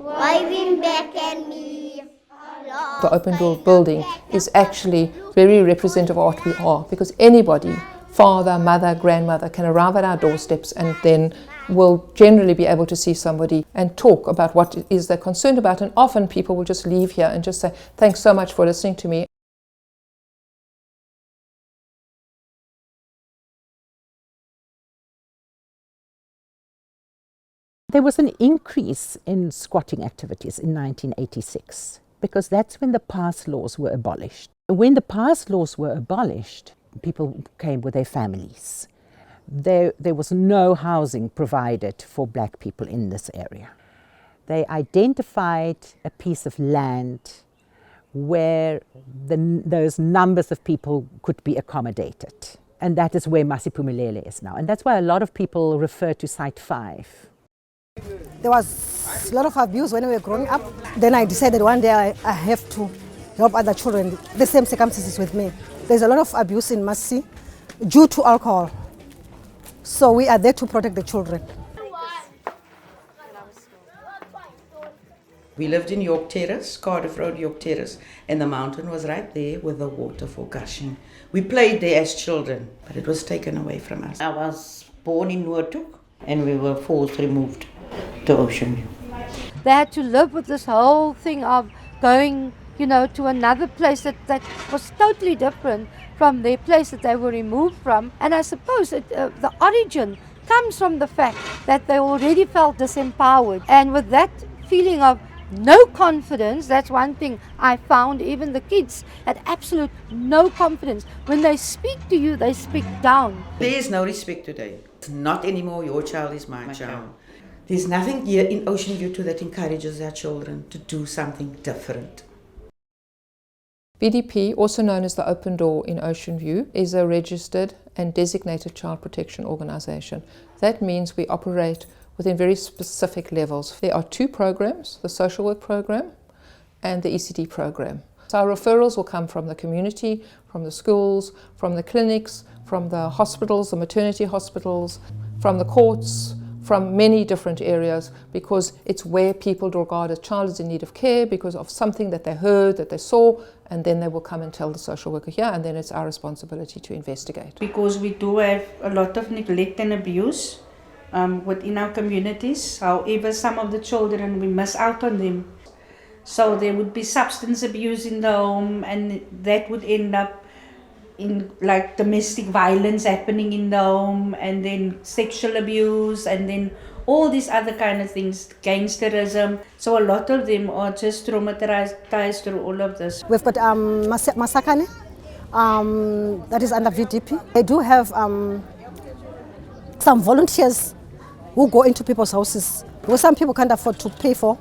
waving back at me. The open door building is actually very representative of what we are, because anybody, father, mother, grandmother, can arrive at our doorsteps and then will generally be able to see somebody and talk about what it is they're concerned about. And often people will just leave here and just say, thanks so much for listening to me. There was an increase in squatting activities in 1986 because that's when the pass laws were abolished. When the pass laws were abolished, people came with their families. There was no housing provided for black people in this area. They identified a piece of land where those numbers of people could be accommodated. And that is where Masiphumelele is now. And that's why a lot of people refer to Site 5. There was a lot of abuse when we were growing up. Then I decided one day I have to help other children, the same circumstances with me. There's a lot of abuse in Masi due to alcohol. So we are there to protect the children. We lived in York Terrace, Cardiff Road, York Terrace, and the mountain was right there with the waterfall gushing. We played there as children, but it was taken away from us. I was born in Noordhoek and we were forced removed to Ocean View. They had to live with this whole thing of going, to another place that was totally different from their place that they were removed from. And I suppose the origin comes from the fact that they already felt disempowered. And with that feeling of no confidence, that's one thing I found. Even the kids had absolute no confidence. When they speak to you, they speak down. There is no respect today. It's not anymore your child is my child. There's nothing here in Ocean View that encourages our children to do something different. BDP, also known as the Open Door in Ocean View, is a registered and designated child protection organisation. That means we operate within very specific levels. There are two programs, the social work program and the ECD program. So our referrals will come from the community, from the schools, from the clinics, from the hospitals, the maternity hospitals, from the courts, from many different areas, because it's where people regard a child is in need of care because of something that they heard, that they saw, and then they will come and tell the social worker here, and then it's our responsibility to investigate. Because we do have a lot of neglect and abuse within our communities. However, some of the children, we miss out on them. So there would be substance abuse in the home, and that would end up in like domestic violence happening in the home, and then sexual abuse, and then all these other kind of things, gangsterism. So a lot of them are just traumatized through all of this. We've got Masakane, that is under VDP. They do have some volunteers who go into people's houses, because some people can't afford to pay for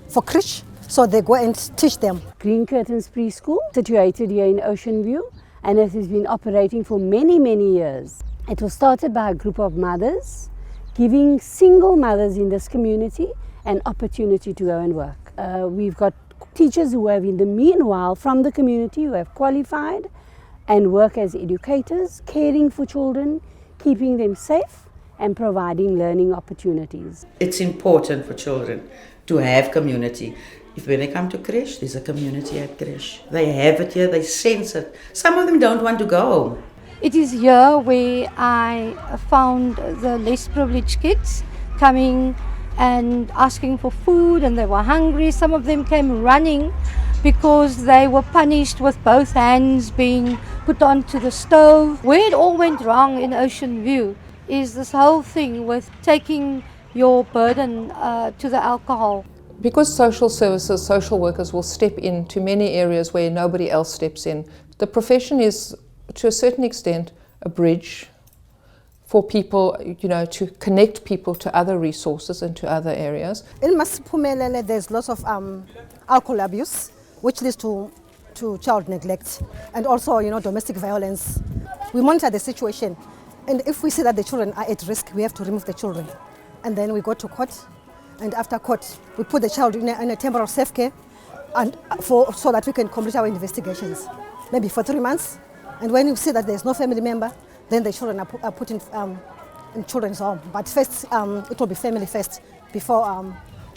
crèche, so they go and teach them. Green Curtains Preschool, situated here in Ocean View, and it has been operating for many, many years. It was started by a group of mothers, giving single mothers in this community an opportunity to go and work. We've got teachers who have in the meanwhile from the community who have qualified and work as educators, caring for children, keeping them safe and providing learning opportunities. It's important for children to have community. If when they come to crèche, there's a community at crèche. They have it here, they sense it. Some of them don't want to go home. It is here where I found the less privileged kids coming and asking for food, and they were hungry. Some of them came running because they were punished with both hands being put onto the stove. Where it all went wrong in Ocean View is this whole thing with taking your burden to the alcohol. Because social services, social workers will step into many areas where nobody else steps in, the profession is, to a certain extent, a bridge for people, to connect people to other resources and to other areas. In Masiphumelele, there's lots of alcohol abuse, which leads to child neglect, and also, domestic violence. We monitor the situation, and if we see that the children are at risk, we have to remove the children. And then we go to court, and after court, we put the child in a temporary safe care, and so that we can complete our investigations, maybe for 3 months. And when you see that there's no family member, then the children are put in children's home. But first, it will be family first before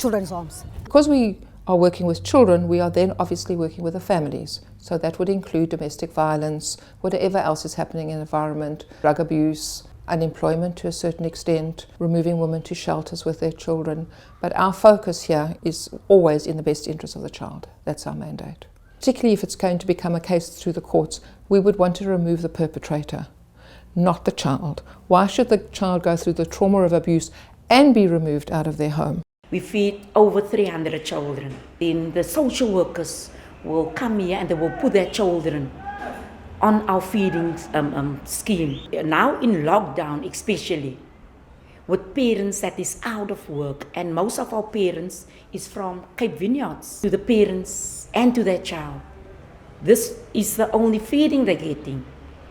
children's homes. Because we are working with children, we are then obviously working with the families. So that would include domestic violence, whatever else is happening in the environment, drug abuse, unemployment to a certain extent, removing women to shelters with their children. But our focus here is always in the best interest of the child. That's our mandate. Particularly if it's going to become a case through the courts, we would want to remove the perpetrator, not the child. Why should the child go through the trauma of abuse and be removed out of their home? We feed over 300 children. Then the social workers will come here and they will put their children on our feeding scheme. Now in lockdown especially, with parents that is out of work, and most of our parents is from Cape Vineyards, to the parents and to their child. This is the only feeding they're getting.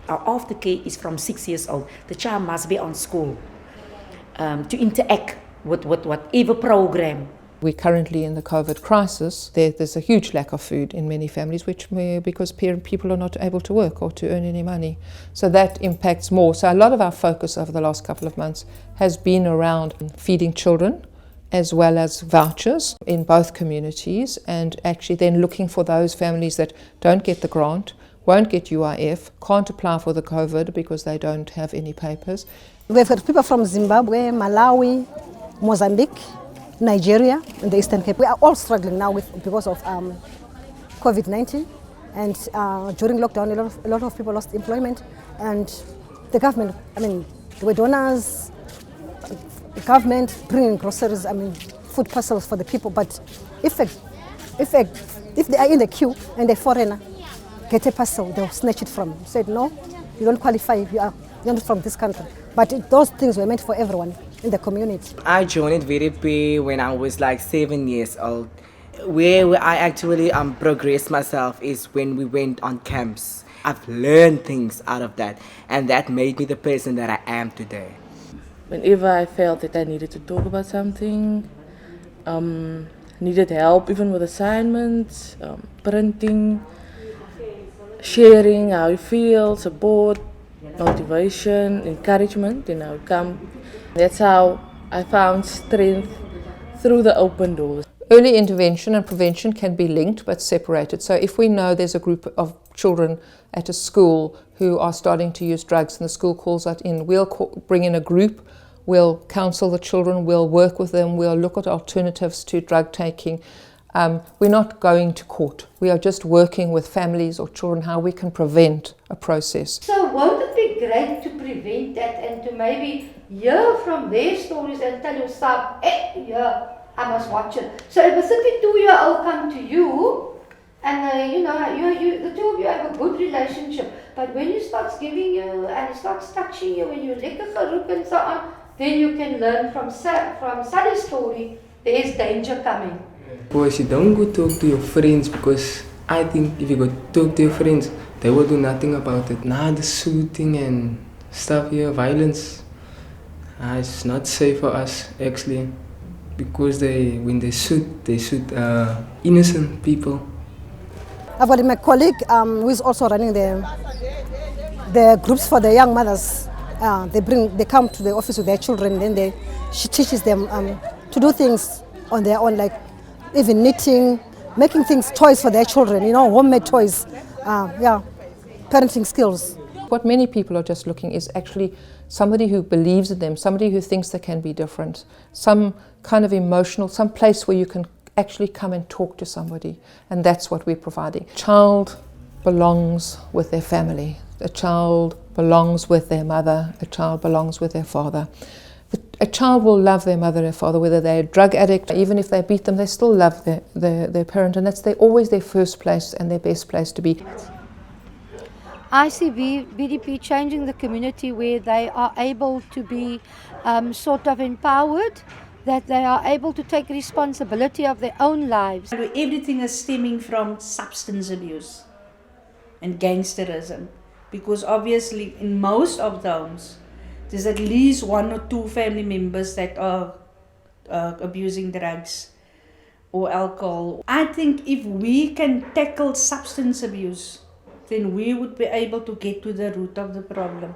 Our aftercare is from 6 years old. The child must be on school to interact with whatever program. We're currently in the COVID crisis. There's a huge lack of food in many families, because people are not able to work or to earn any money. So that impacts more. So a lot of our focus over the last couple of months has been around feeding children, as well as vouchers in both communities, and actually then looking for those families that don't get the grant, won't get UIF, can't apply for the COVID because they don't have any papers. We've got people from Zimbabwe, Malawi, Mozambique, Nigeria, and the Eastern Cape. We are all struggling now because of COVID-19, and during lockdown, a lot of people lost employment, and the government, there were donors, the government bringing groceries, food parcels for the people, but if they are in the queue and a foreigner get a parcel, they'll snatch it from you. Said, no, you don't qualify, you're not from this country. But those things were meant for everyone in the community. I joined VDP when I was like 7 years old. Where I actually progressed myself is when we went on camps. I've learned things out of that, and that made me the person that I am today. Whenever I felt that I needed to talk about something, needed help even with assignments, printing, sharing how you feel, support, motivation, encouragement, that's how I found strength through the open doors. Early intervention and prevention can be linked but separated. So if we know there's a group of children at a school who are starting to use drugs and the school calls that in, we'll bring in a group, we'll counsel the children, we'll work with them, we'll look at alternatives to drug taking. We're not going to court. We are just working with families or children how we can prevent a process. So won't it be great to prevent that and to maybe hear from their stories and tell yourself, yeah, I must watch it. So if a 32-year-old come to you and the two of you have a good relationship, but when he starts giving you and he starts touching you when you lick a farouk and so on, then you can learn from Sally's story, there is danger coming. Because you don't go talk to your friends, because I think if you go talk to your friends, they will do nothing about it. Now the shooting and stuff here, violence, it's not safe for us actually, because when they shoot innocent people. I've got my colleague who is also running the groups for the young mothers. They come to the office with their children, and then she teaches them to do things on their own, like even knitting, making toys for their children, homemade toys, parenting skills. What many people are just looking is actually somebody who believes in them, somebody who thinks they can be different, some kind of emotional, some place where you can actually come and talk to somebody, and that's what we're providing. A child belongs with their family, a child belongs with their mother, a child belongs with their father. A child will love their mother and father, whether they're a drug addict, even if they beat them, they still love their parent, and that's always their first place and their best place to be. I see BDP changing the community where they are able to be sort of empowered, that they are able to take responsibility of their own lives. Everything is stemming from substance abuse and gangsterism, because obviously in most of the homes, there's at least 1 or 2 family members that are abusing drugs or alcohol. I think if we can tackle substance abuse, then we would be able to get to the root of the problem.